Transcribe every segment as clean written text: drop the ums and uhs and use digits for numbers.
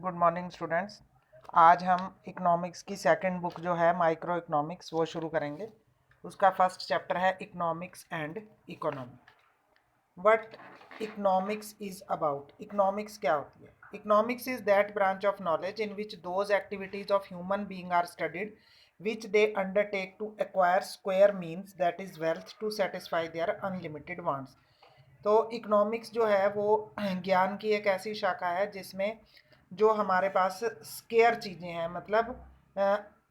Good morning students. आज हम economics की सेकंड बुक जो है माइक्रो इकोनॉमिक्स वो शुरू करेंगे। उसका फर्स्ट चैप्टर है economics and economy. What economics is about. Economics क्या होती है? Economics is that branch of knowledge in which those activities of human being are studied which they undertake to acquire square means, that is wealth, to satisfy their unlimited wants. तो economics जो है वो ज्ञान की एक ऐसी शाखा है जिसमें जो हमारे पास स्केयर चीज़ें हैं, मतलब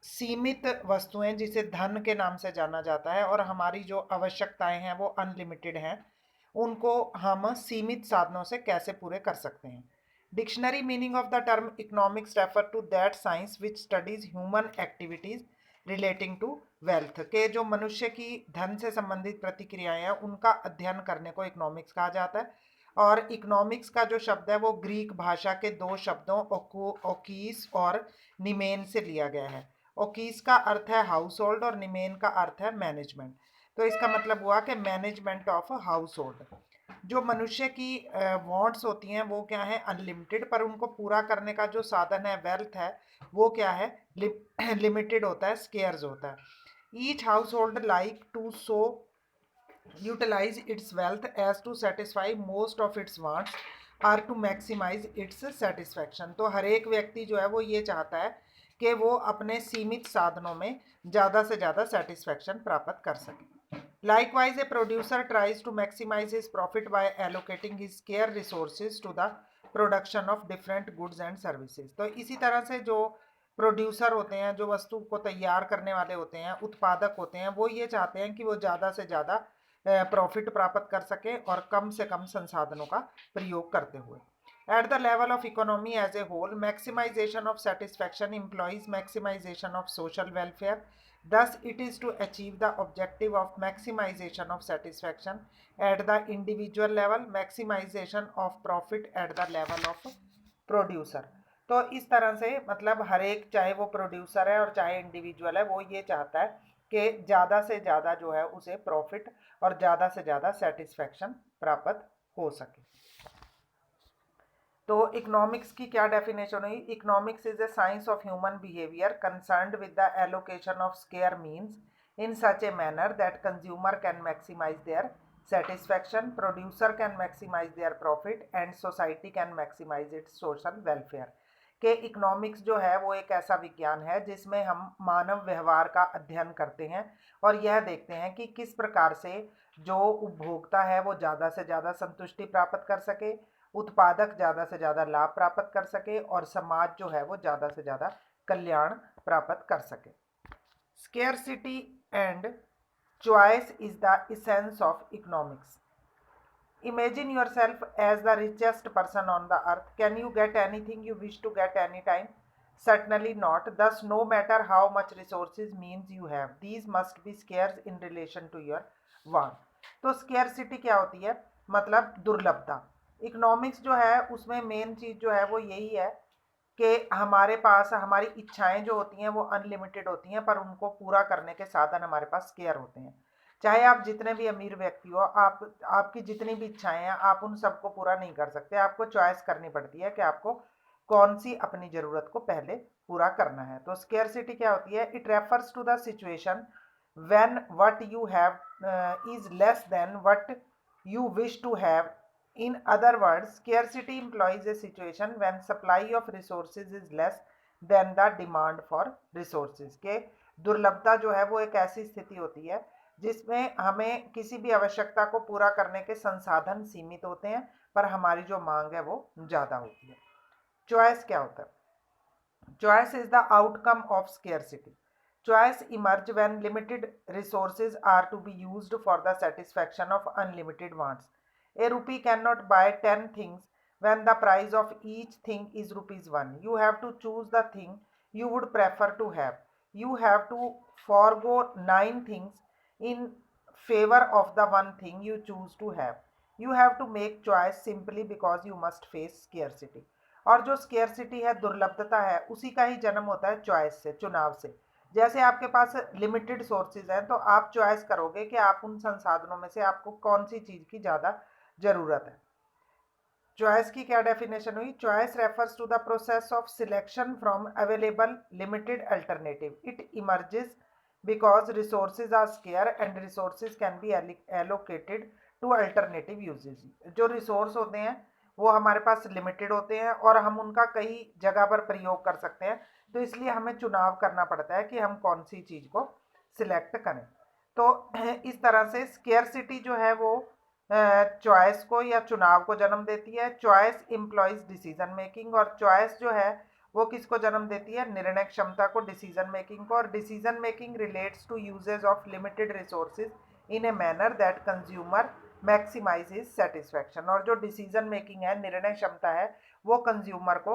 सीमित वस्तुएं जिसे धन के नाम से जाना जाता है, और हमारी जो आवश्यकताएं हैं वो अनलिमिटेड हैं, उनको हम सीमित साधनों से कैसे पूरे कर सकते हैं। Dictionary meaning of the term economics refer to that science which studies human activities relating to wealth, के जो मनुष्य की धन से संबंधित प्रतिक्रियाएं हैं उनका अध्ययन करने को इकोनॉमिक्स कहा जाता है। और इकोनॉमिक्स का जो शब्द है वो ग्रीक भाषा के दो शब्दों ओकीस और निमेन से लिया गया है। ओकीस का अर्थ है हाउस होल्ड और निमेन का अर्थ है मैनेजमेंट। तो इसका मतलब हुआ कि मैनेजमेंट ऑफ हाउस होल्ड। जो मनुष्य की वांट्स होती हैं वो क्या है? अनलिमिटेड, पर उनको पूरा करने का जो साधन है वेल्थ है वो क्या है? लिमिटेड होता है, स्केयर्स होता है। Each household like to so utilize its wealth as to satisfy most of its wants or to maximize its satisfaction। तो हर एक व्यक्ति जो है वो ये चाहता है कि वो अपने सीमित साधनों में ज़्यादा से ज़्यादा सेटिस्फैक्शन प्राप्त कर सके। Likewise, a producer tries to maximize his profit by allocating his scarce resources to the production of different goods and services। तो इसी तरह से जो प्रोड्यूसर होते हैं, जो वस्तु को तैयार करने वाले होते हैं, उत्पादक होते हैं, वो ये चाहते हैं कि वो ज़्यादा से ज़्यादा प्रॉफिट प्राप्त कर सके और कम से कम संसाधनों का प्रयोग करते हुए। At the level of economy as a whole, maximization of satisfaction implies maximization of social welfare. Thus, it is to achieve the objective of maximization of satisfaction at the individual level, maximization of profit at the level of producer। तो इस तरह से मतलब हर एक, चाहे वो producer है और चाहे इंडिविजुअल है, वो ये चाहता है कि ज़्यादा से ज़्यादा जो है उसे प्रॉफिट और ज़्यादा से ज़्यादा सेटिस्फैक्शन प्राप्त हो सके। तो इकोनॉमिक्स की क्या डेफिनेशन हुई? Economics is a science of human behaviour concerned with the allocation of square means in such a manner that consumer can maximize their satisfaction, producer can maximize their profit and society can maximize its social welfare। के economics जो है वो एक ऐसा विज्ञान है जिसमें हम मानव व्यवहार का अध्ययन करते हैं और यह देखते हैं कि किस प्रकार से जो उपभोक्ता है वो ज़्यादा से ज़्यादा संतुष्टि प्राप्त कर सके, उत्पादक ज़्यादा से ज़्यादा लाभ प्राप्त कर सके और समाज जो है वो ज़्यादा से ज़्यादा कल्याण प्राप्त कर सके। Scarcity and choice is the essence of economics. Imagine yourself as the richest person on the earth. Can you get anything you wish to get anytime? Certainly not. Thus, no matter how much resources means you have, these must be scarce in relation to your want. तो scarcity क्या होती है? मतलब दुर्लभता। Economics जो है उसमें main चीज़ जो है वो यही है कि हमारे पास हमारी इच्छाएं जो होती हैं वो अनलिमिटेड होती हैं, पर उनको पूरा करने के साधन हमारे पास स्केयर होते हैं। चाहे आप जितने भी अमीर व्यक्ति हो, आपकी जितनी भी इच्छाएं हैं, आप उन सबको पूरा नहीं कर सकते। आपको चॉइस करनी पड़ती है कि आपको कौन सी अपनी ज़रूरत को पहले पूरा करना है। तो स्केयरसिटी क्या होती है? It refers to the situation when what you have is less than what you wish to have. In other words, scarcity implies a situation when supply of resources is less than the demand for resources। के दुर्लभता जो है वो एक ऐसी स्थिति होती है जिसमें हमें किसी भी आवश्यकता को पूरा करने के संसाधन सीमित होते हैं, पर हमारी जो मांग है वो ज़्यादा होती है। चॉइस क्या होता है? Choice is the outcome of scarcity. Choice emerge when limited resources are to be used for the satisfaction of unlimited wants. A rupee cannot buy 10 things when the price of each thing is rupees 1. You have to choose the thing you would prefer to have. You have to forego 9 things in favor of the one thing you choose to have. You have to make choice simply because you must face scarcity। और जो scarcity है, दुर्लभता है, उसी का ही जन्म होता है चॉइस से, चुनाव से। जैसे आपके पास लिमिटेड सोर्सेज हैं तो आप चॉइस करोगे कि आप उन संसाधनों में से आपको कौन सी चीज़ की ज़्यादा ज़रूरत है। चॉइस की क्या डेफिनेशन हुई? Choice refers to the process of selection from available limited alternative. It emerges because resources are scarce and resources can be allocated to alternative uses. जो रिसोर्स होते हैं वो हमारे पास लिमिटेड होते हैं और हम उनका कई जगह पर प्रयोग कर सकते हैं, तो इसलिए हमें चुनाव करना पड़ता है कि हम कौन सी चीज़ को सिलेक्ट करें. तो इस तरह से स्केयरसिटी जो है वो चॉइस को या चुनाव को जन्म देती है. चॉइस इम्प्लॉइज डिसीजन मेकिंग, और चॉइस जो है वो किसको जन्म देती है? निर्णय क्षमता को, डिसीजन मेकिंग को. और decision making relates to usages of limited resources in a manner that consumer maximize his satisfaction. और जो डिसीजन मेकिंग है, निर्णय क्षमता है, वो कंज्यूमर को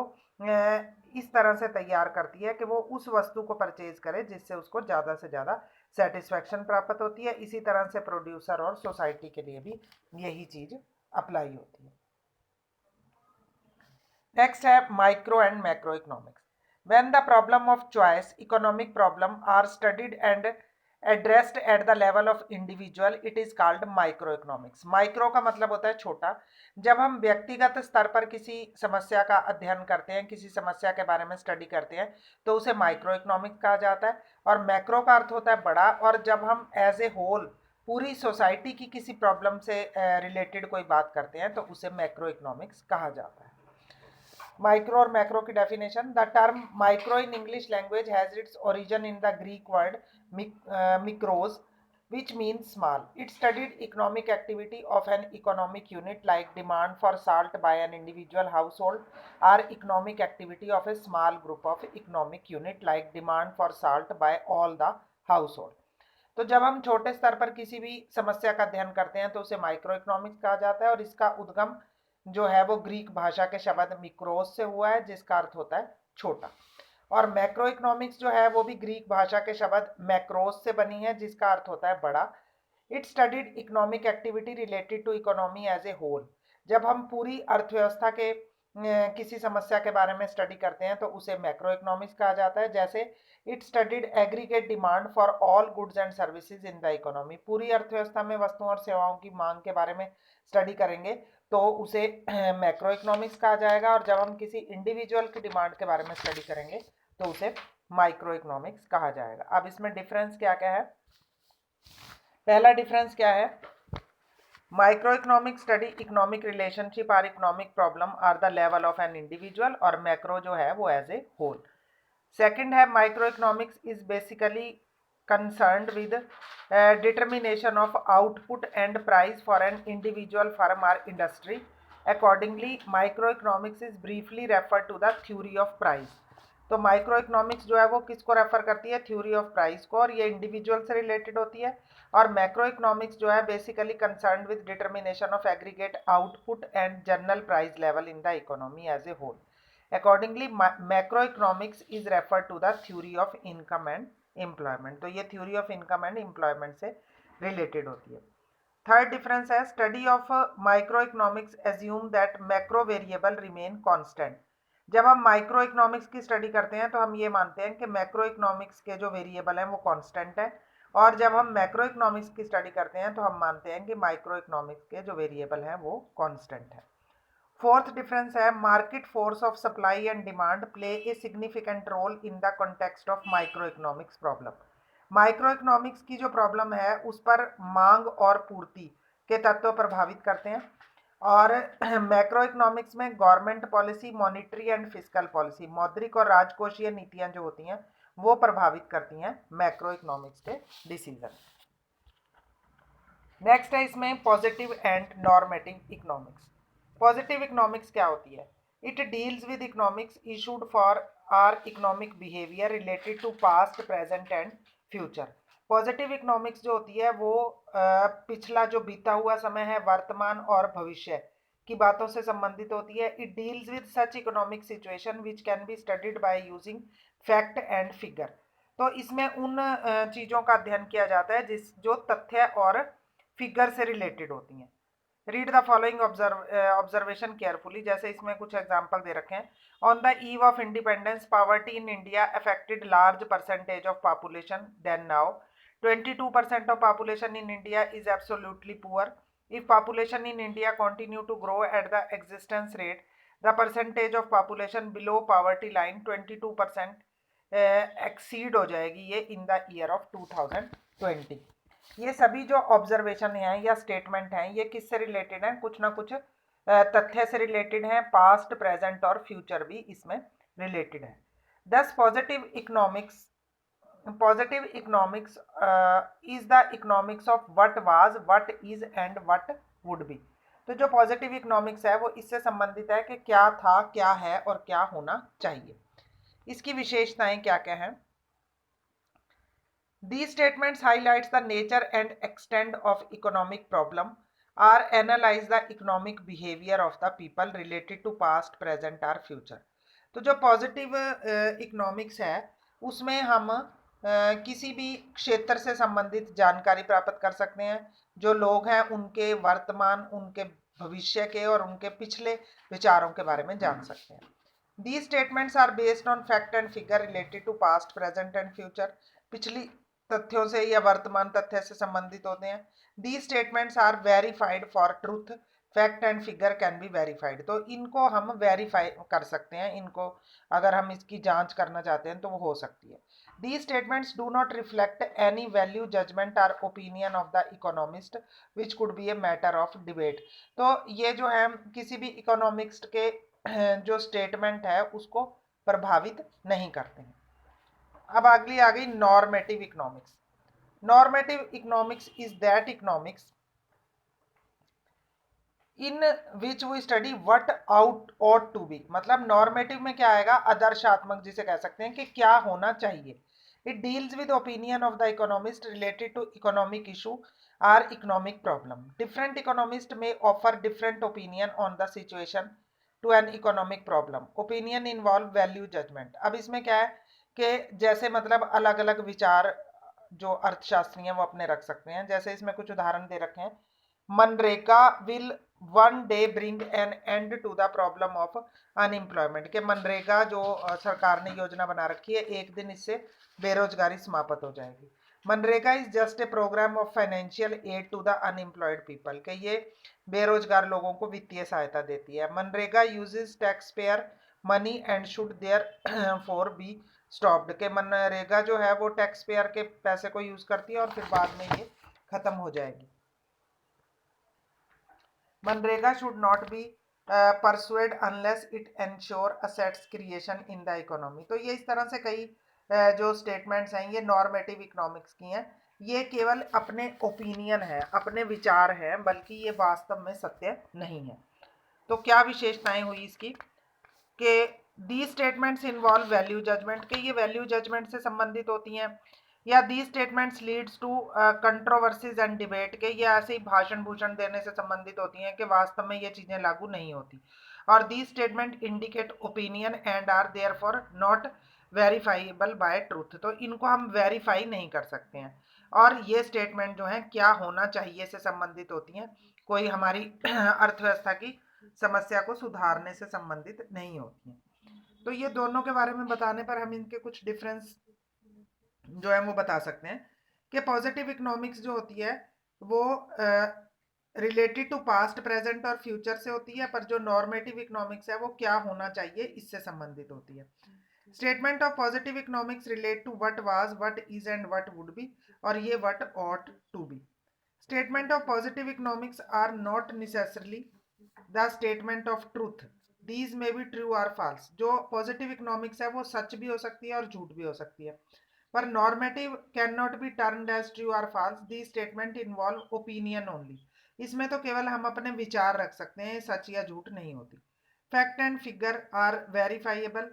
इस तरह से तैयार करती है कि वो उस वस्तु को परचेज करे जिससे उसको ज़्यादा से ज़्यादा सेटिस्फैक्शन प्राप्त होती है. इसी तरह से प्रोड्यूसर और सोसाइटी के लिए भी यही चीज़ अप्लाई होती है. नेक्स्ट है micro and macro economics. When the problem of choice, economic problem are studied and addressed at the level of individual, it is called micro economics. Micro का मतलब होता है छोटा. जब हम व्यक्तिगत स्तर पर किसी समस्या का अध्ययन करते हैं, किसी समस्या के बारे में स्टडी करते हैं, तो उसे माइक्रो इकोनॉमिक्स कहा जाता है. और मैक्रो का अर्थ होता है बड़ा. और जब हम एज ए होल पूरी सोसाइटी की किसी प्रॉब्लम से रिलेटेड कोई बात करते हैं, तो उसे मैक्रो इकोनॉमिक्स कहा जाता है. माइक्रो और मैक्रो की definition. The term micro in English language has its origin in the Greek word mikros, which means small. It studied economic activity of an economic unit like demand for salt by an individual household, or economic activity of a small group of economic unit like demand for salt by all the household. तो जब हम छोटे स्तर पर किसी भी समस्या का अध्ययन करते हैं तो उसे माइक्रो इकोनॉमिक्स कहा जाता है. और इसका उद्गम जो है वो ग्रीक भाषा के शब्द मिक्रोस से हुआ है, जिसका अर्थ होता है छोटा. और मैक्रो इकोनॉमिक्स जो है वो भी ग्रीक भाषा के शब्द मैक्रोस से बनी है, जिसका अर्थ होता है बड़ा. It studied economic activity related to economy as a whole. जब हम पूरी अर्थव्यवस्था के किसी समस्या के बारे में स्टडी करते हैं तो उसे मैक्रो इकोनॉमिक्स कहा जाता है. जैसे it studied aggregate demand for all goods and services in the economy. पूरी अर्थव्यवस्था में वस्तुओं और सेवाओं की मांग के बारे में स्टडी करेंगे तो उसे मैक्रो इकोनॉमिक्स कहा जाएगा. और जब हम किसी इंडिविजुअल की डिमांड के बारे में स्टडी करेंगे तो उसे माइक्रो इकोनॉमिक्स कहा जाएगा. अब इसमें डिफरेंस क्या क्या है? पहला डिफरेंस क्या है? Micro economic study economic relationship और economic problem are the level of an individual, और मैक्रो जो है वो एज ए होल. सेकंड है micro economics is basically concerned with determination of output and price for an individual firm or industry. Accordingly, microeconomics is briefly referred to the theory of price. तो micro economics जो है वो किसको refer करती है? Theory of price को, और ये इंडिविजुअल से रिलेटेड होती है. और मैक्रो इकोनॉमिक्स जो है basically concern with determination of aggregate output and general price level in the economy as a whole. Accordingly macro economics is refer to the theory of income and employment. तो ये theory of income and employment से related होती है. Third difference है study of micro economics assume that macro variable remain constant. जब हम micro economics की study करते हैं तो हम ये मानते हैं कि मैक्रो इकोनॉमिक्स के जो वेरिएबल हैं वो कांस्टेंट है. और जब हम मैक्रो इकोनॉमिक्स की स्टडी करते हैं तो हम मानते हैं कि माइक्रो इकोनॉमिक्स के जो वेरिएबल हैं वो कांस्टेंट है. फोर्थ डिफरेंस है market force of supply and demand play a significant role in the context of micro economics problem. Micro economics की जो प्रॉब्लम है उस पर मांग और पूर्ति के तत्व प्रभावित करते हैं. और मैक्रो इकोनॉमिक्स में government policy, monetary and fiscal policy, मौद्रिक और राजकोषीय नीतियां जो होती हैं वो प्रभावित करती हैं मैक्रो इकोनॉमिक्स के डिसीजन. नेक्स्ट है इसमें positive and normative economics. Positive economics क्या होती है? It deals with economics issued for our economic behaviour related to past, present and future. Positive economics जो होती है वो पिछला जो बीता हुआ समय है, वर्तमान और भविष्य की बातों से संबंधित होती है. It deals with such economic situation which can be studied by using fact and figure. तो इसमें उन चीज़ों का अध्ययन किया जाता है जो तथ्य और फिगर से रिलेटेड होती हैं. Read the following observation carefully. जैसे इसमें कुछ एग्जाम्पल दे रखे हैं. On the eve of independence, poverty in India affected large percentage of population than now. 22% of population in India is absolutely poor. If population in India continue to grow at the existence rate, the percentage of population below poverty line 22% exceed हो जाएगी ये in the year of 2020। ये सभी जो observation हैं या statement हैं ये किससे रिलेटेड हैं, कुछ ना कुछ तथ्य से रिलेटेड हैं, पास्ट प्रेजेंट और फ्यूचर भी इसमें रिलेटेड है। दस positive economics is the economics of what was, what is and what would B. तो जो पॉजिटिव इकोनॉमिक्स है वो इससे संबंधित है कि क्या था, क्या है और क्या होना चाहिए। इसकी विशेषताएं क्या क्या हैं? These statements highlights the nature and extent of economic problem or analyze the economic behavior of the people related to past, present or future। तो जो पॉजिटिव इकोनॉमिक्स है उसमें हम किसी भी क्षेत्र से संबंधित जानकारी प्राप्त कर सकते हैं, जो लोग हैं उनके वर्तमान, उनके भविष्य के और उनके पिछले विचारों के बारे में जान सकते हैं। These statements are based on fact and figure related to past, present and future। पिछली तथ्यों से या वर्तमान तथ्य से संबंधित होते हैं। These statements are verified for truth, fact and figure can be verified। तो इनको हम वेरीफाई कर सकते हैं, इनको अगर हम इसकी जांच करना चाहते हैं तो वो हो सकती है। These statements do not reflect any value, judgment or opinion of the economist which could be a matter of debate। तो ये जो है किसी भी इकोनॉमिक्स्ट के जो स्टेटमेंट है उसको प्रभावित नहीं करते हैं। अब अगली आ गई normative economics. Normative economics is that economics in which we study what ought to to बी। मतलब नॉर्मेटिव में क्या आएगा, आदर्शात्मक जिसे कह सकते हैं कि क्या होना चाहिए। It deals with opinion of the economist related to economic issue or economic problem. Different economist may offer different opinion on the situation to an economic problem. Opinion involve value judgement. अब इसमें क्या है कि जैसे मतलब अलग अलग विचार जो अर्थशास्त्री हैं वो अपने रख सकते हैं। जैसे इसमें कुछ उदाहरण दे रखे हैं। MNREGA will one day bring an end to the problem of unemployment. के मनरेगा जो सरकार ने योजना बना रखी है, एक दिन इससे बेरोजगारी समाप्त हो जाएगी। MNREGA is just a program of financial aid to the unemployed people. के ये बेरोजगार लोगों को वित्तीय सहायता देती है। MNREGA uses tax payer money and should therefore be stopped. के मनरेगा जो है वो टैक्स पेयर के पैसे को यूज करती है और फिर बाद में ये खत्म हो जाएगी। MNREGA should not be persuade unless it ensure assets creation in the economy. तो ये इस तरह से कई जो स्टेटमेंट्स हैं ये नॉर्मेटिव इकोनॉमिक्स की हैं। ये केवल अपने ओपिनियन है, अपने विचार हैं, बल्कि ये वास्तव में सत्य नहीं है। तो क्या विशेषताएं हुई इसकी कि the statements involve value judgement, के ये वैल्यू जजमेंट से संबंधित होती हैं। या the statements leads to controversies and debate, के ये ऐसे ही भाषण भूषण देने से संबंधित होती हैं कि वास्तव में ये चीज़ें लागू नहीं होती। और the statement indicate opinion and are therefore not verifiable by truth. तो इनको हम वेरीफाई नहीं कर सकते हैं। और ये स्टेटमेंट जो है क्या होना चाहिए से संबंधित होती हैं, कोई हमारी अर्थव्यवस्था की समस्या को सुधारने से संबंधित नहीं होती हैं। तो ये दोनों के बारे में बताने पर हम इनके कुछ डिफरेंस जो है वो बता सकते हैं कि पॉजिटिव इकोनॉमिक्स जो होती है वो रिलेटेड टू पास्ट, प्रेजेंट और फ्यूचर से होती है, पर जो नॉर्मेटिव इकोनॉमिक्स है वो क्या होना चाहिए इससे संबंधित होती है। Statement of positive economics relate to what was, what is and what would be, और ये what ought to be. Statement of positive economics are not necessarily the statement of truth, these may be true or false. जो positive economics है वो सच भी हो सकती है और झूठ भी हो सकती है, पर normative can not be turned as true और false. The statement involve opinion only. इसमें तो केवल हम अपने विचार रख सकते हैं, सच या झूठ नहीं होती। Fact and figure are verifiable.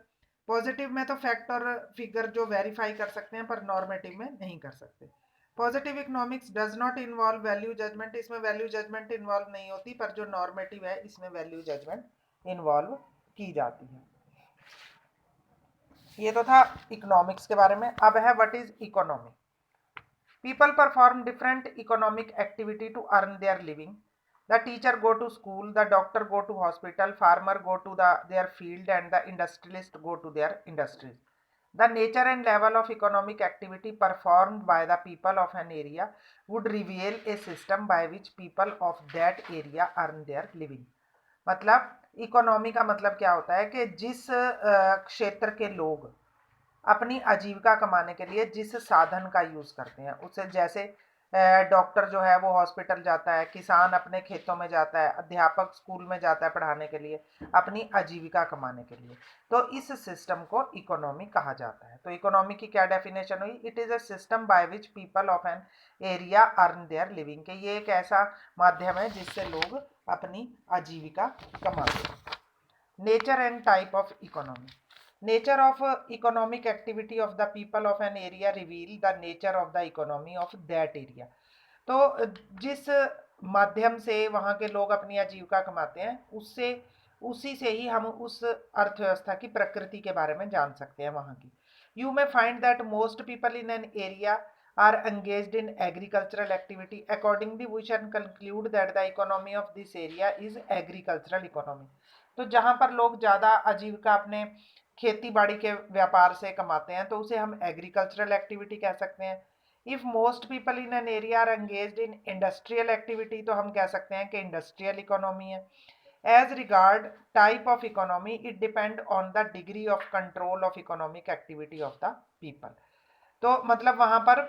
Positive में तो फैक्ट और फिगर जो वेरीफाई कर सकते हैं, पर नॉर्मेटिव में नहीं कर सकते। Positive economics does not involve value judgement. इसमें वैल्यू जजमेंट इन्वॉल्व नहीं होती, पर जो नॉर्मेटिव है इसमें वैल्यू जजमेंट इन्वॉल्व की जाती है। ये तो था इकोनॉमिक्स के बारे में। अब है what is economy. People perform different economic activity to earn their living. The teacher go to school, the doctor go to hospital, farmer go to their field and the industrialist go to their industries. The nature and level of economic activity performed by the people of an area would reveal a system by which people of that area earn their living. मतलब economy का मतलब क्या होता है कि जिस क्षेत्र के लोग अपनी आजीविका कमाने के लिए जिस साधन का यूज़ करते हैं, उसे जैसे डॉक्टर जो है वो हॉस्पिटल जाता है, किसान अपने खेतों में जाता है, अध्यापक स्कूल में जाता है पढ़ाने के लिए, अपनी आजीविका कमाने के लिए, तो इस सिस्टम को इकोनॉमी कहा जाता है। तो इकोनॉमी की क्या डेफिनेशन हुई? It is a system by which people of an area earn their living, कि ये एक ऐसा माध्यम है जिससे लोग अपनी आजीविका कमाते हैं। Nature and type of economy. Nature of economic activity of the people of an area reveal the nature of the economy of that area. तो जिस माध्यम से वहाँ के लोग अपनी आजीविका कमाते हैं, उससे उसी से ही हम उस अर्थव्यवस्था की प्रकृति के बारे में जान सकते हैं वहाँ की. You may find that most people in an area are engaged in agricultural activity. Accordingly, we can conclude that the economy of this area is agricultural economy. तो जहाँ पर लोग ज़्यादा आजीविका अपने खेती बाड़ी के व्यापार से कमाते हैं तो उसे हम एग्रीकल्चरल एक्टिविटी कह सकते हैं. If most people in an area are engaged in industrial activity तो हम कह सकते हैं कि इंडस्ट्रियल इकोनॉमी है. As regard type of economy, it depend on the degree of control of economic activity of the people. तो मतलब वहाँ पर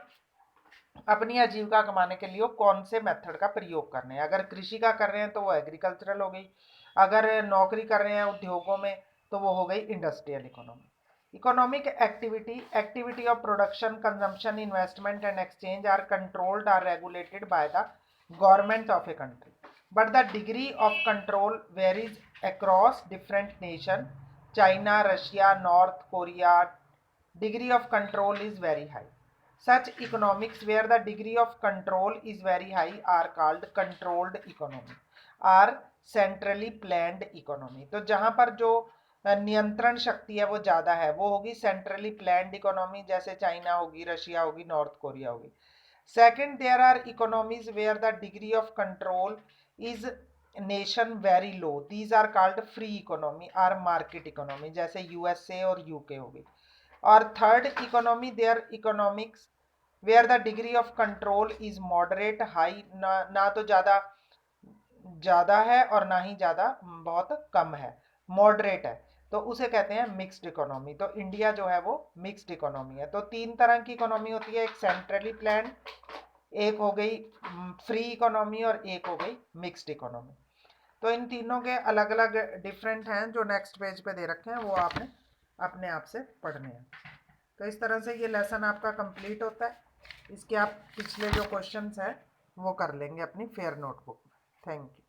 अपनी आजीविका कमाने के लिए कौन से मेथड का प्रयोग करने हैं. अगर कृषि का कर रहे हैं तो वो एग्रीकल्चरल हो गई, अगर नौकरी कर रहे हैं उद्योगों में तो वो हो गई industrial economy. Economic activity, activity of production, consumption, investment and exchange are controlled or regulated by the government of a country, but the degree of control varies across different nation. China, Russia, North Korea, degree of control is very high. Such economics where the degree of control is very high are called controlled economy or centrally planned economy. तो जहाँ पर जो नियंत्रण शक्ति है वो ज़्यादा है वो होगी सेंट्रली प्लान्ड इकोनॉमी, जैसे चाइना होगी, रशिया होगी, नॉर्थ कोरिया होगी. Second, there are economies where the degree of control is nation very low. These are called free economy और मार्केट इकोनॉमी, जैसे यूएसए और यूके होगी. और third economy, there economics where the degree of control is moderate high, ना तो ज़्यादा है और ना ही ज़्यादा बहुत कम है, मॉडरेट है, तो उसे कहते हैं मिक्स्ड इकोनॉमी. तो इंडिया जो है वो मिक्स्ड इकोनॉमी है. तो तीन तरह की इकोनॉमी होती है, एक सेंट्रली प्लान, एक हो गई फ्री इकोनॉमी और एक हो गई मिक्स्ड इकोनॉमी. तो इन तीनों के अलग अलग डिफरेंट हैं जो नेक्स्ट पेज पे दे रखे हैं, वो आपने अपने आप से पढ़ने हैं. तो इस तरह से ये लेसन आपका कंप्लीट होता है. इसके आप पिछले जो क्वेश्चंस हैं वो कर लेंगे अपनी फेयर नोटबुक में. Thank you.